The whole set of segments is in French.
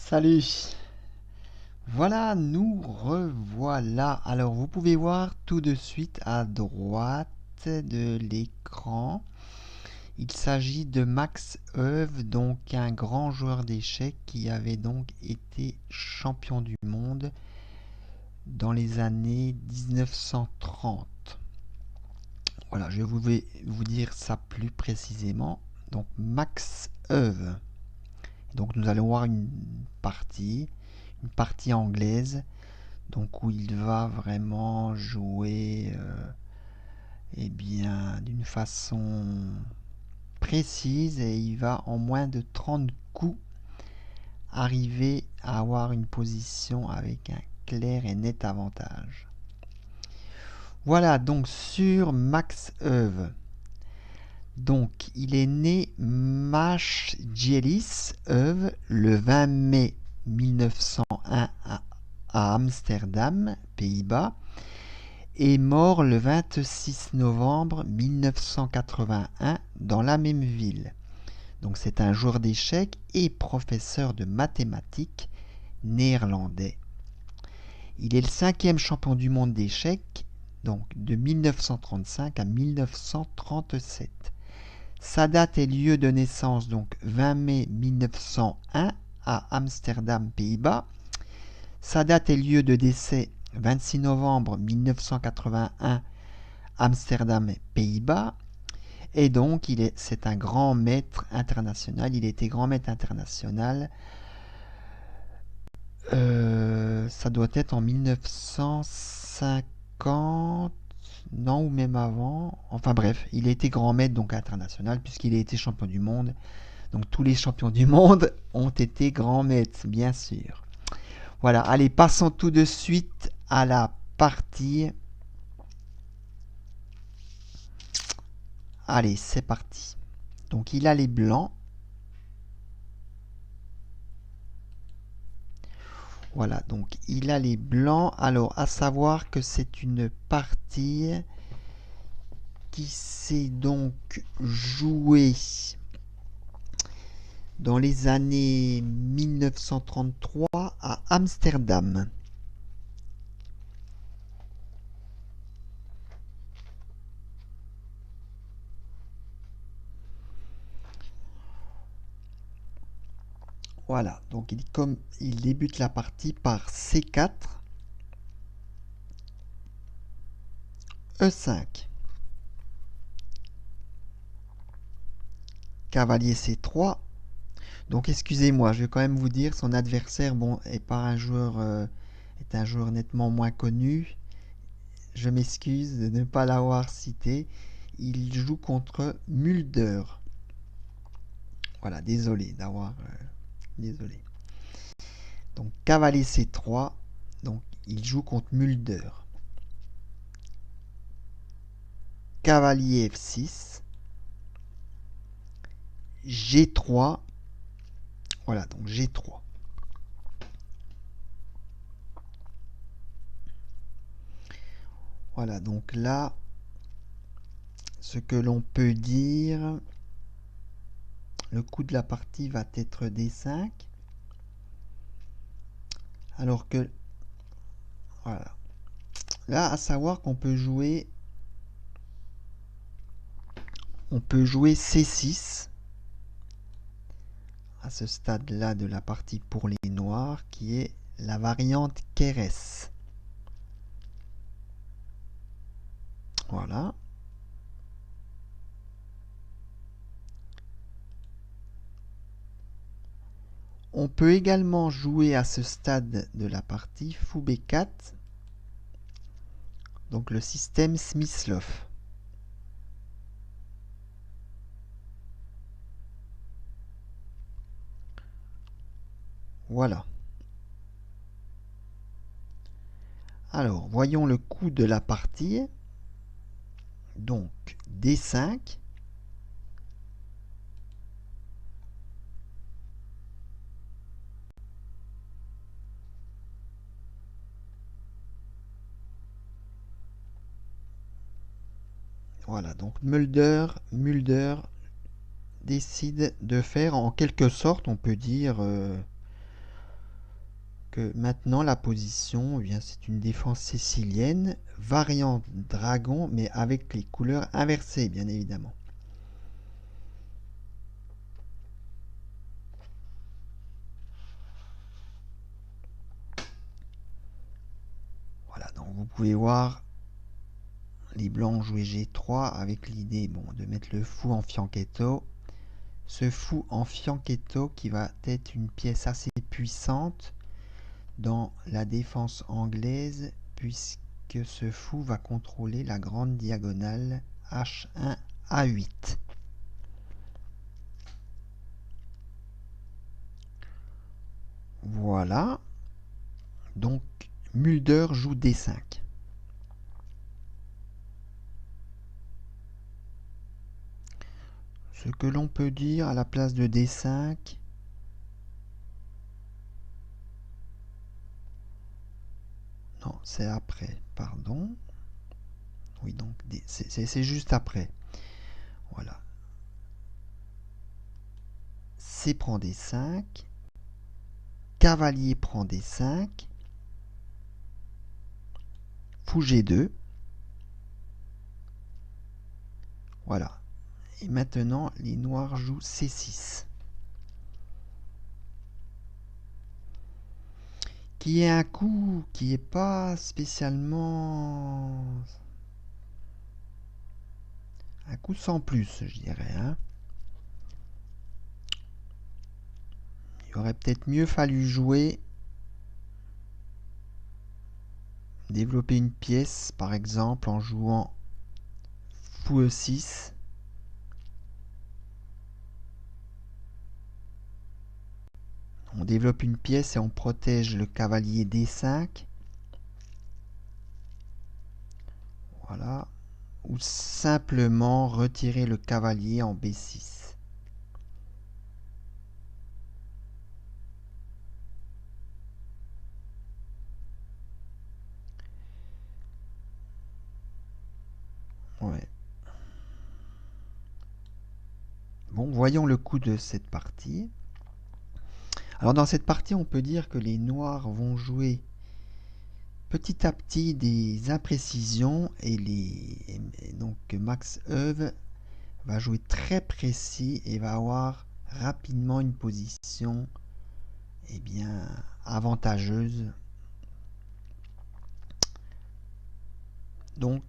Salut. Voilà, nous revoilà. Alors, vous pouvez voir tout de suite à droite de l'écran. Il s'agit de Max Euwe, donc un grand joueur d'échecs qui avait donc été champion du monde dans les années 1930. Voilà, je vais vous dire ça plus précisément. Donc, Max Euwe. Donc, nous allons voir une partie anglaise. Donc où il va vraiment jouer eh bien d'une façon précise et il va en moins de 30 coups arriver à avoir une position avec un clair et net avantage. Voilà donc sur Max Euwe. Donc il est né Machtjelis Euwe le 20 mai 1901 à Amsterdam, Pays-Bas, est mort le 26 novembre 1981 dans la même ville. Donc c'est un joueur d'échecs et professeur de mathématiques néerlandais. Il est le 5e champion du monde d'échecs, donc de 1935 à 1937. Sa date et lieu de naissance, donc 20 mai 1901 à Amsterdam, Pays-Bas. Sa date et lieu de décès, 26 novembre 1981, Amsterdam, Pays-Bas. Et donc, c'est un grand maître international. Il était grand maître international. Ça doit être en 1950, non, ou même avant. Enfin bref, il était grand maître donc international puisqu'il a été champion du monde. Donc tous les champions du monde ont été grands maîtres, bien sûr. Voilà, allez, passons tout de suite à la partie. Allez, c'est parti. Donc il a les blancs. Voilà, donc il a les blancs. Alors, à savoir que c'est une partie qui s'est donc jouée dans les années 1933 à Amsterdam. Voilà, donc il débute la partie par C4, E5, cavalier C3. Donc excusez-moi, je vais quand même vous dire, son adversaire, bon, est un joueur nettement moins connu. Je m'excuse de ne pas l'avoir cité. Il joue contre Mulder. Voilà, désolé d'avoir... désolé. Donc cavalier C3. Donc il joue contre Mulder. Cavalier F6. G3. Voilà, donc G3. Voilà, donc là, ce que l'on peut dire, le coup de la partie va être D5. Alors que, voilà. Là, à savoir qu'on peut jouer C6 à ce stade-là de la partie pour les noirs, qui est la variante Keres. Voilà. On peut également jouer à ce stade de la partie fou B4, donc le système Smyslov. Voilà. Alors, voyons le coup de la partie. Donc, D5. Voilà, donc Mulder décide de faire en quelque sorte, on peut dire, que maintenant la position, eh bien, c'est une défense sicilienne, variante dragon, mais avec les couleurs inversées, bien évidemment. Voilà, donc vous pouvez voir, les blancs ont joué G3 avec l'idée de mettre le fou en fianchetto. Ce fou en fianchetto qui va être une pièce assez puissante dans la défense anglaise, puisque ce fou va contrôler la grande diagonale H1 A8. Voilà. Donc Mulder joue D5. Ce que l'on peut dire à la place de D5, non, c'est après, pardon. Oui, donc c'est juste après. Voilà. C prend D5. Cavalier prend D5. Fou G2. Voilà. Et maintenant, les noirs jouent C6. Qui est un coup qui n'est pas spécialement... un coup sans plus, je dirais. Hein. Il aurait peut-être mieux fallu jouer... développer une pièce, par exemple, en jouant Fou E6. On développe une pièce et on protège le cavalier D5. Voilà. Ou simplement retirer le cavalier en B6. Ouais. Bon, voyons le coup de cette partie. Alors dans cette partie, on peut dire que les noirs vont jouer petit à petit des imprécisions et donc Max Euwe va jouer très précis et va avoir rapidement une position bien avantageuse. Donc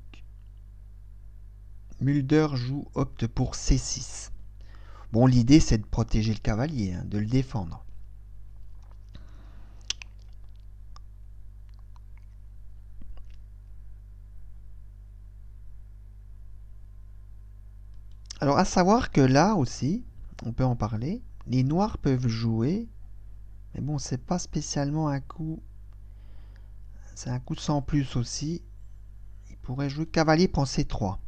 Mulder opte pour C6. Bon, l'idée c'est de protéger le cavalier, de le défendre. Alors à savoir que là aussi, on peut en parler, les noirs peuvent jouer, mais bon, c'est pas spécialement un coup, c'est un coup sans plus aussi. Il pourrait jouer cavalier prend C3.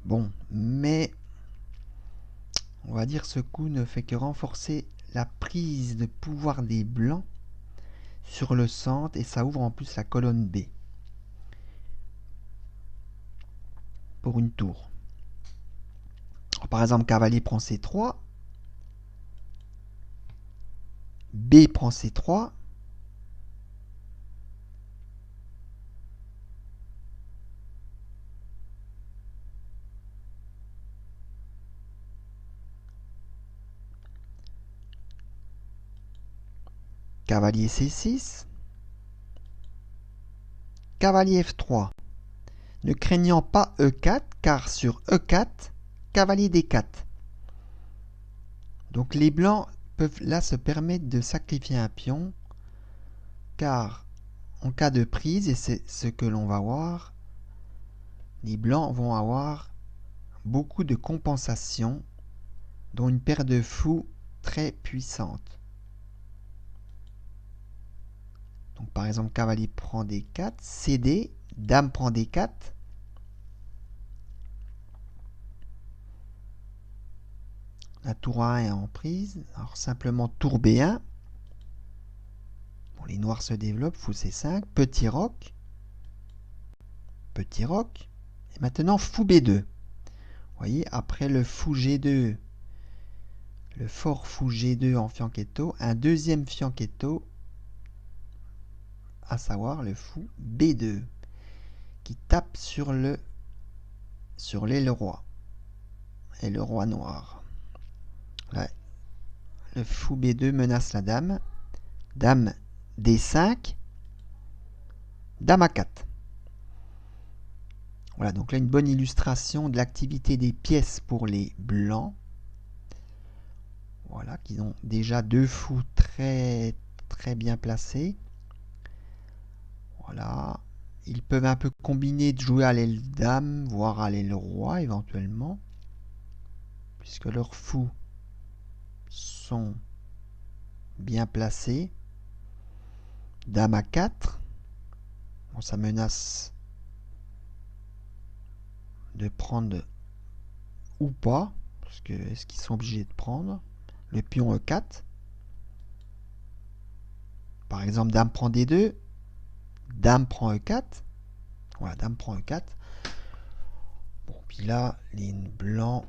Bon, mais on va dire ce coup ne fait que renforcer la prise de pouvoir des blancs sur le centre et ça ouvre en plus la colonne B pour une tour. Alors, par exemple, cavalier prend C3, B prend C3, cavalier C6, cavalier F3, ne craignant pas E4, car sur E4, cavalier D4. Donc les blancs peuvent là se permettre de sacrifier un pion, car en cas de prise, et c'est ce que l'on va voir, les blancs vont avoir beaucoup de compensations, dont une paire de fous très puissante. Donc par exemple, cavalier prend D4, CD, dame prend D4. La tour A1 est en prise. Alors simplement tour B1. Bon, les noirs se développent, fou C5, petit roc. Petit roc. Et maintenant fou B2. voyez, après le fou G2, le fort fou G2 en fianchetto, un deuxième fianchetto, à savoir le fou B2, qui tape sur l'aile roi et le roi noir. Là, le fou B2 menace la dame. Dame D5, dame A4. Voilà, donc là une bonne illustration de l'activité des pièces pour les blancs. Voilà, qui ont déjà deux fous très bien placés. Voilà, ils peuvent un peu combiner de jouer à l'aile dame, voire à l'aile roi éventuellement, puisque leurs fous sont bien placés. Dame A4, bon, ça menace de prendre ou pas, parce que est-ce qu'ils sont obligés de prendre le pion E4. Par exemple, dame prend D2, dame prend E4. Voilà, dame prend E4. Bon, puis là, les blancs,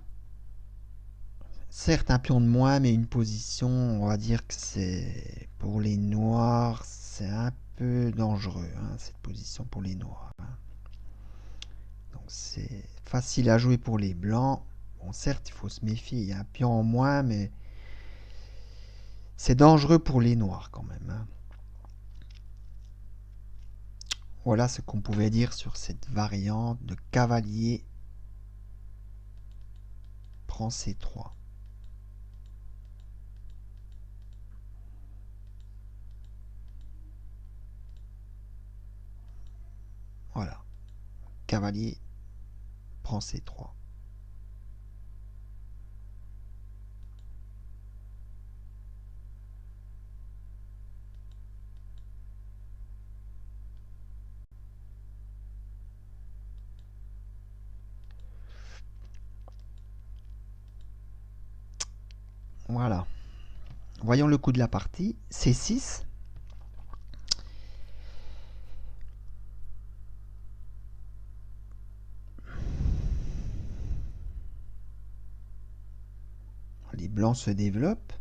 certes un pion de moins, mais une position, on va dire que c'est pour les noirs, c'est un peu dangereux, hein, cette position pour les noirs. Hein. Donc c'est facile à jouer pour les blancs. Bon, certes, il faut se méfier, il y a un pion en moins, mais c'est dangereux pour les noirs quand même. Hein. Voilà ce qu'on pouvait dire sur cette variante de cavalier prend C3. Voilà, cavalier prend C3. Voilà. Voyons le coup de la partie. C6. Les blancs se développent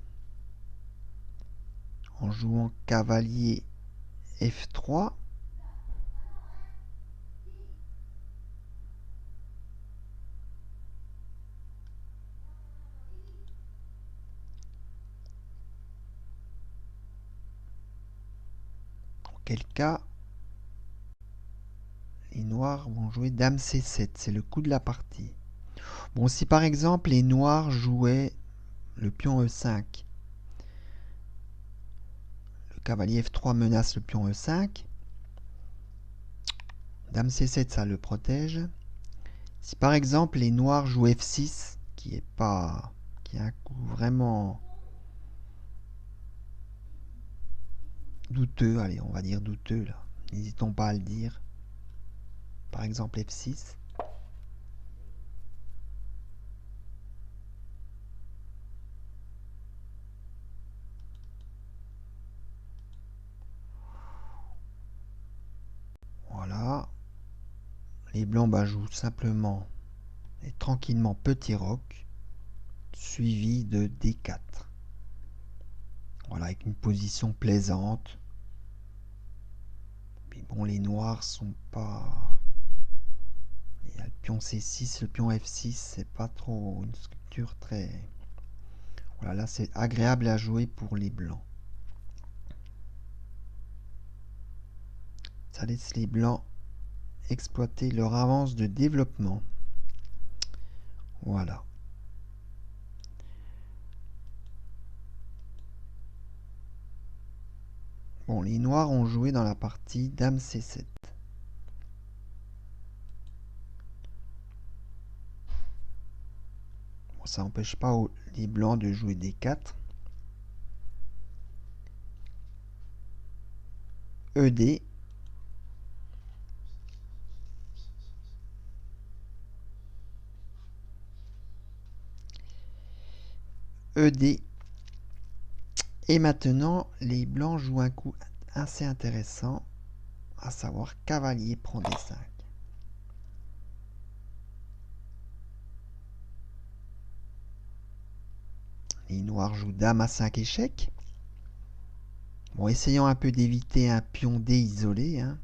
en jouant cavalier F3. Quel cas les noirs vont jouer dame C7, c'est le coup de la partie. Bon, si par exemple les noirs jouaient le pion E5, le cavalier F3 menace le pion E5, dame C7 ça le protège. Si par exemple les noirs jouent F6, qui est un coup vraiment douteux, allez on va dire douteux là, n'hésitons pas à le dire. Par exemple F6. Voilà. Les blancs jouent simplement et tranquillement petit roc, suivi de D4. Voilà, avec une position plaisante. Puis bon, les noirs sont pas... Il y a le pion C6, le pion F6, c'est pas trop une structure très... Voilà, là c'est agréable à jouer pour les blancs. Ça laisse les blancs exploiter leur avance de développement. Voilà. Bon, les noirs ont joué dans la partie dame C7. Bon, ça n'empêche pas les blancs de jouer D4. ED. ED. Et maintenant, les blancs jouent un coup assez intéressant, à savoir cavalier prend D5. Les noirs jouent dame à 5 échecs. Bon, essayons un peu d'éviter un pion D isolé. Hein.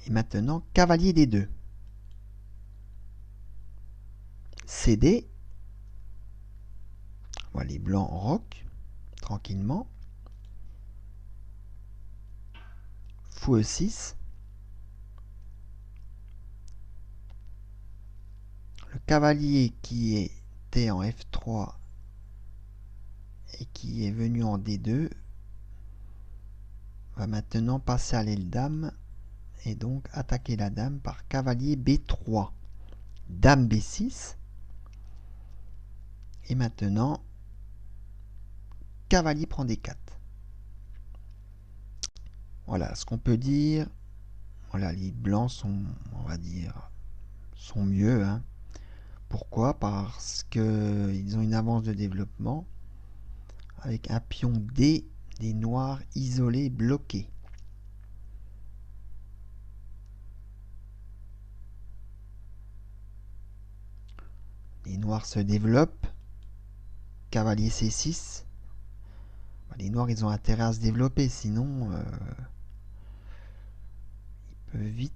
Et maintenant, cavalier D2. CD. Voilà, les blancs roquent tranquillement. Fou E6. Le cavalier qui était en F3 et qui est venu en D2 va maintenant passer à l'aile dame et donc attaquer la dame par cavalier B3. Dame B6. Et maintenant, cavalier prend D4. Voilà ce qu'on peut dire. Voilà, les blancs sont, on va dire, sont mieux. Hein. Pourquoi? Parce qu'ils ont une avance de développement avec un pion D des noirs isolés bloqués. Les noirs se développent. Cavalier C6. Les noirs, ils ont intérêt à se développer, sinon ils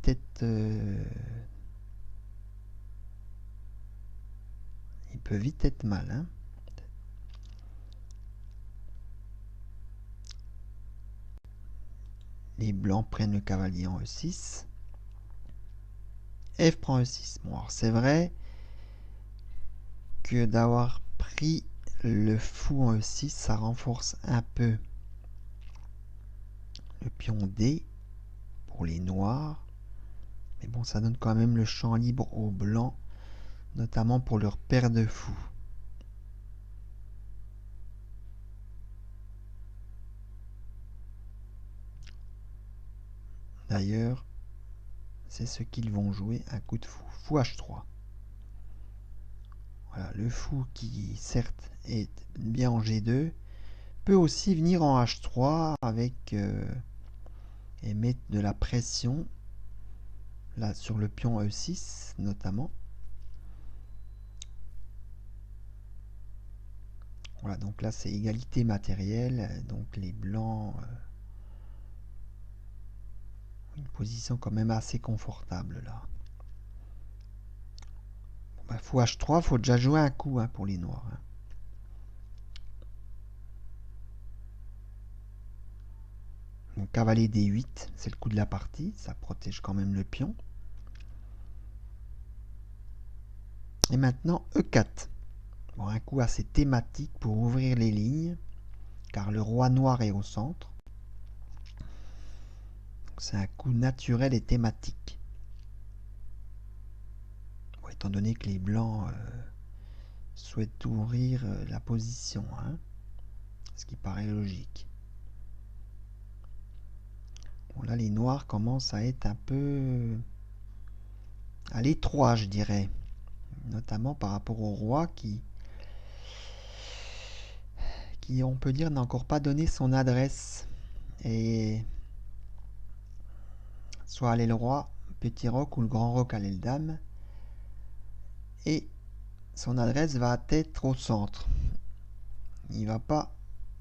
peuvent vite être mal. Hein. Les blancs prennent le cavalier en E6. F prend E6. Bon, alors c'est vrai que d'avoir pris le fou en E6, ça renforce un peu le pion D pour les noirs. Mais bon, ça donne quand même le champ libre aux blancs, notamment pour leur paire de fous. D'ailleurs, c'est ce qu'ils vont jouer, un coup de fou. Fou H3. Voilà, le fou qui, certes, est bien en G2, peut aussi venir en H3 avec et mettre de la pression là sur le pion E6 notamment. Voilà, donc là c'est égalité matérielle, donc les blancs une position quand même assez confortable là. Bon, bah, fou H3, faut déjà jouer un coup hein, pour les noirs. Hein. Donc cavalier D8, c'est le coup de la partie, ça protège quand même le pion. Et maintenant E4. Bon, un coup assez thématique pour ouvrir les lignes, car le roi noir est au centre. C'est un coup naturel et thématique. Bon, étant donné que les blancs souhaitent ouvrir la position, hein, ce qui paraît logique. Bon, là, les noirs commencent à être un peu à l'étroit, je dirais. Notamment par rapport au roi qui on peut dire, n'a encore pas donné son adresse. Et soit à l'aile roi, petit roc, ou le grand roc à l'aile dame. Et son adresse va être au centre. Il va pas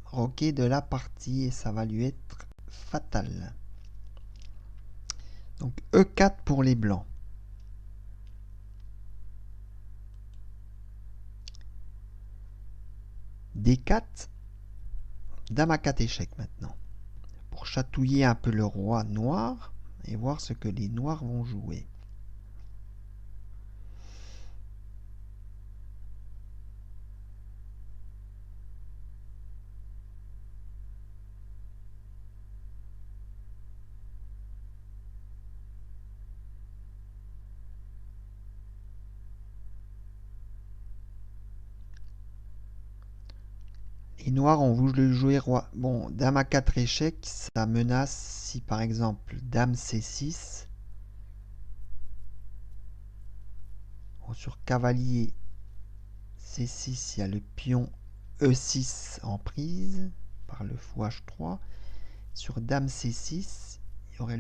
roquer de la partie et ça va lui être fatal. Donc E4 pour les blancs. D4, dame à 4 échecs maintenant. Pour chatouiller un peu le roi noir et voir ce que les noirs vont jouer. Les noirs ont voulu jouer roi. Bon, dame à 4 échecs, ça menace si par exemple dame C6. Bon, sur cavalier C6, il y a le pion E6 en prise par le fou H3. Sur dame C6, il y aurait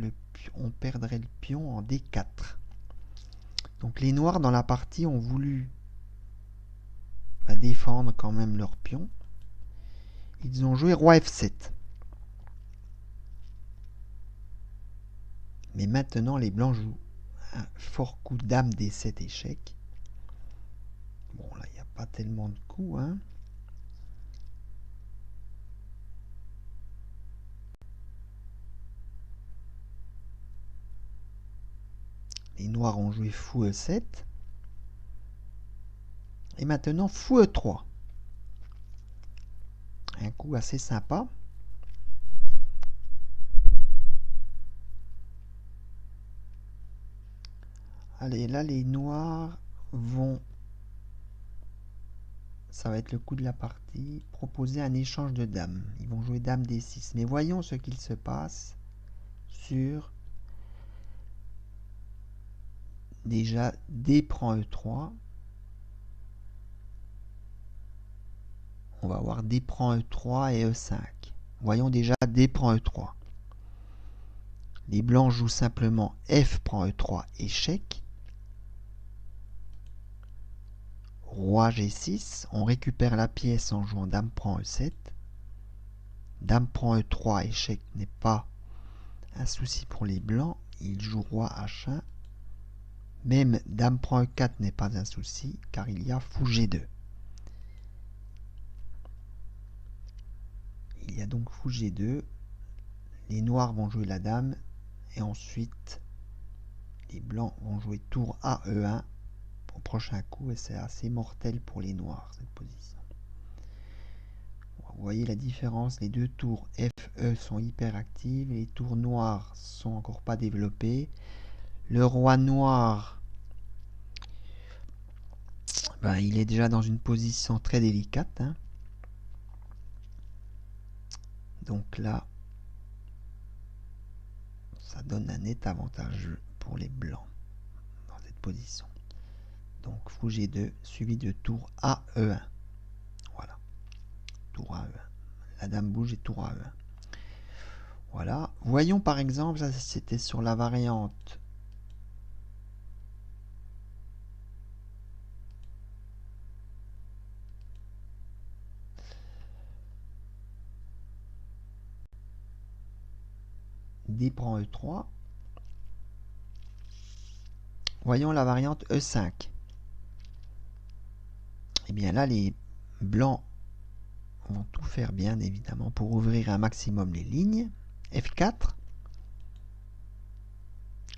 on perdrait le pion en D4. Donc les noirs dans la partie ont voulu va défendre quand même leur pion. Ils ont joué roi F7. Mais maintenant, les blancs jouent un fort coup dame D7 échec. Bon, là, il n'y a pas tellement de coups, hein. Les noirs ont joué fou E7. Et maintenant, fou E3. Un coup assez sympa. Allez, là, les noirs vont... Ça va être le coup de la partie. Proposer un échange de dames. Ils vont jouer dame D6. Mais voyons ce qu'il se passe sur... Déjà, D prend E3. On va voir D prend E3 et E5. Voyons déjà D prend E3. Les blancs jouent simplement F prend E3, échec. Roi G6. On récupère la pièce en jouant dame prend E7. Dame prend E3, échec n'est pas un souci pour les blancs. Ils jouent roi H1. Même dame prend E4 n'est pas un souci car il y a fou G2. Il y a donc fou G2. Les noirs vont jouer la dame et ensuite les blancs vont jouer tour A E1 au prochain coup et c'est assez mortel pour les noirs cette position. Vous voyez la différence, les deux tours FE sont hyper actives, les tours noirs sont encore pas développées. Le roi noir, ben, il est déjà dans une position très délicate, hein. Donc là, ça donne un net avantage pour les blancs dans cette position. Donc fou G2 suivi de tour A E1. Voilà, tour A E1. La dame bouge et tour A E1. Voilà. Voyons par exemple, ça c'était sur la variante D prend E3. Voyons la variante E5. Et bien là, les blancs vont tout faire bien évidemment pour ouvrir un maximum les lignes. F4.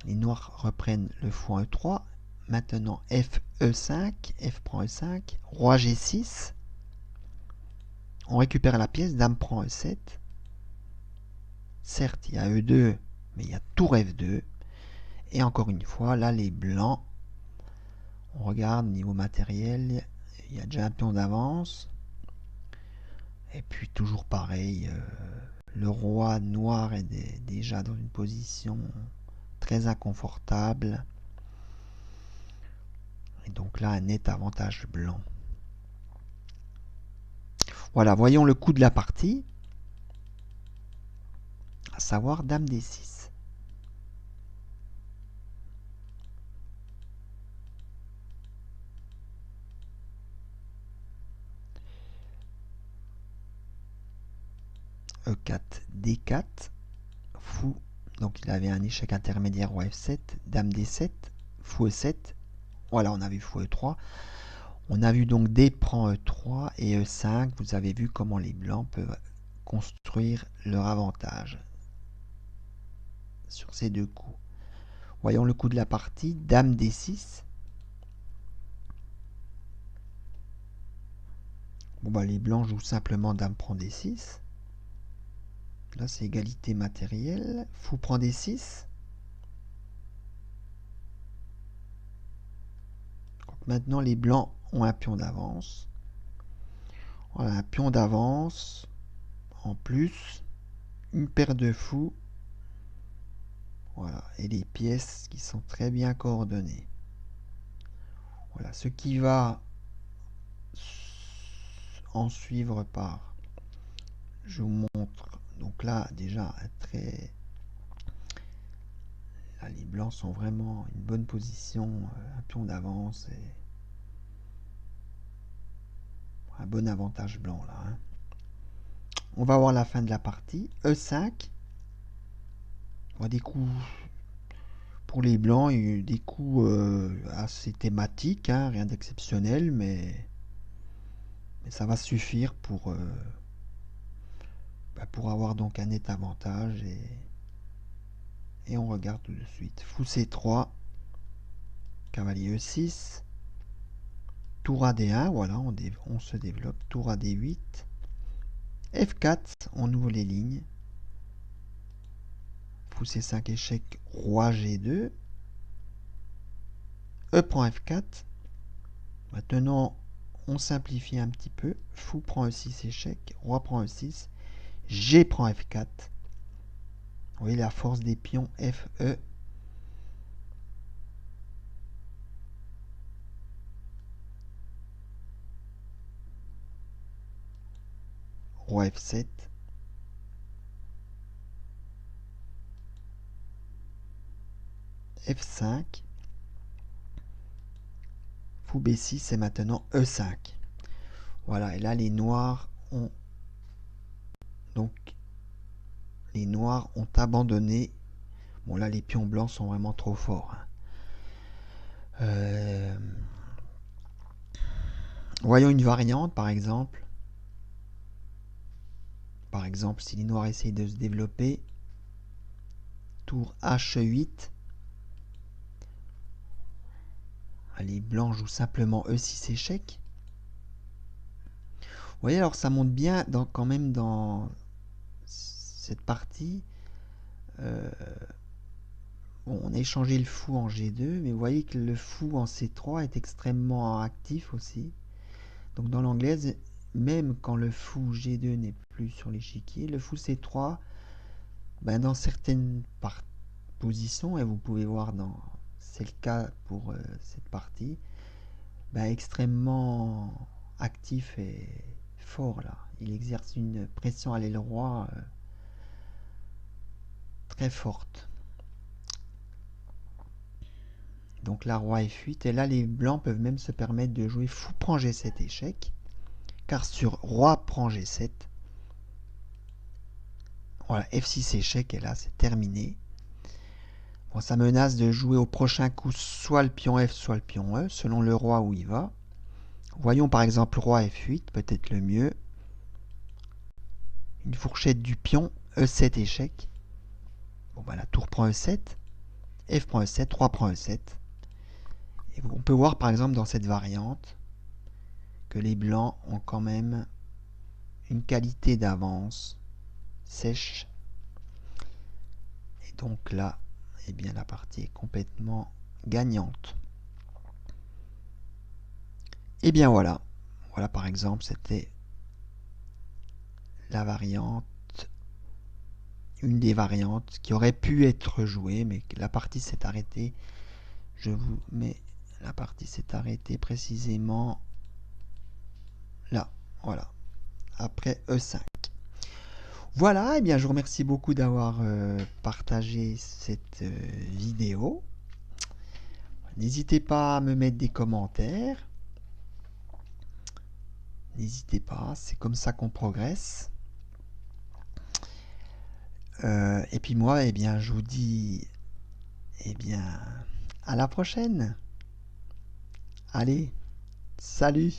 Les noirs reprennent le fou en E3. Maintenant F E5. F prend E5. Roi G6. On récupère la pièce. Dame prend E7. Certes, il y a E2, mais il y a tour F2. Et encore une fois, là, les blancs, on regarde niveau matériel, il y a déjà un pion d'avance. Et puis toujours pareil, le roi noir est déjà dans une position très inconfortable. Et donc là, un net avantage blanc. Voilà, voyons le coup de la partie, à savoir dame D6. E4, D4, fou. Donc il avait un échec intermédiaire roi F7, dame D7, fou E7. Voilà, on a vu fou E3. On a vu donc D prend E3 et E5. Vous avez vu comment les blancs peuvent construire leur avantage sur ces deux coups. Voyons le coup de la partie. Dame D6. Bon bah les blancs jouent simplement Dame prend D6. Là c'est égalité matérielle. Fou prend D6. Donc, maintenant les blancs ont un pion d'avance. Voilà, un pion d'avance. En plus, une paire de fous. Voilà, et les pièces qui sont très bien coordonnées. Voilà, ce qui va en suivre par, je vous montre, donc là déjà là, les blancs sont vraiment une bonne position, un pion d'avance Un bon avantage blanc là. Hein. On va voir la fin de la partie. E5. Bon, des coups pour les blancs, il y a eu des coups assez thématiques, hein, rien d'exceptionnel, mais ça va suffire pour avoir donc un net avantage. Et on regarde tout de suite. Fou C3, cavalier E6, tour à D1, voilà, on se développe, tour à D8, F4, on ouvre les lignes, fou C5 échec, roi G2, E prend F4, maintenant on simplifie un petit peu, fou prend E6 échec, roi prend E6, G prend F4, vous voyez la force des pions FE, roi F7, F5, fou B6 et maintenant E5. Voilà, et là les noirs ont abandonné. Bon là les pions blancs sont vraiment trop forts. Hein. Voyons une variante par exemple. Par exemple si les noirs essayent de se développer, tour H8. Les blancs jouent simplement E6 échec. Vous voyez alors ça monte bien quand même dans cette partie. Bon, on a échangé le fou en G2, mais vous voyez que le fou en C3 est extrêmement actif aussi. Donc dans l'anglaise, même quand le fou G2 n'est plus sur l'échiquier, le fou C3, ben dans certaines positions, et vous pouvez voir, c'est le cas pour cette partie, ben extrêmement actif et fort là. Il exerce une pression à l'aile roi très forte. Donc la roi F8, et là les blancs peuvent même se permettre de jouer fou prend G7 échec, car sur roi prend G7, voilà, F6 échec, et là c'est terminé. Bon, ça menace de jouer au prochain coup soit le pion F, soit le pion E, selon le roi où il va. Voyons par exemple roi F8, peut-être le mieux. Une fourchette du pion, E7 échec. Bon, ben la tour prend E7, F prend E7, roi prend E7. Et on peut voir par exemple dans cette variante que les blancs ont quand même une qualité d'avance sèche. Et donc là, eh bien, la partie est complètement gagnante. Et bien voilà. Voilà par exemple, c'était la variante, une des variantes qui aurait pu être jouée, mais la partie s'est arrêtée. Je vous mets, la partie s'est arrêtée précisément là. Voilà. Après E5. Voilà, et bien je vous remercie beaucoup d'avoir partagé cette vidéo. N'hésitez pas à me mettre des commentaires. N'hésitez pas, c'est comme ça qu'on progresse. Et puis moi, eh bien, je vous dis, eh bien, à la prochaine. Allez, salut!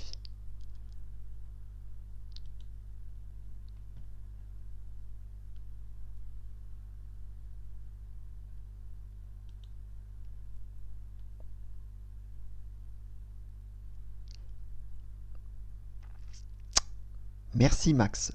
Merci Max.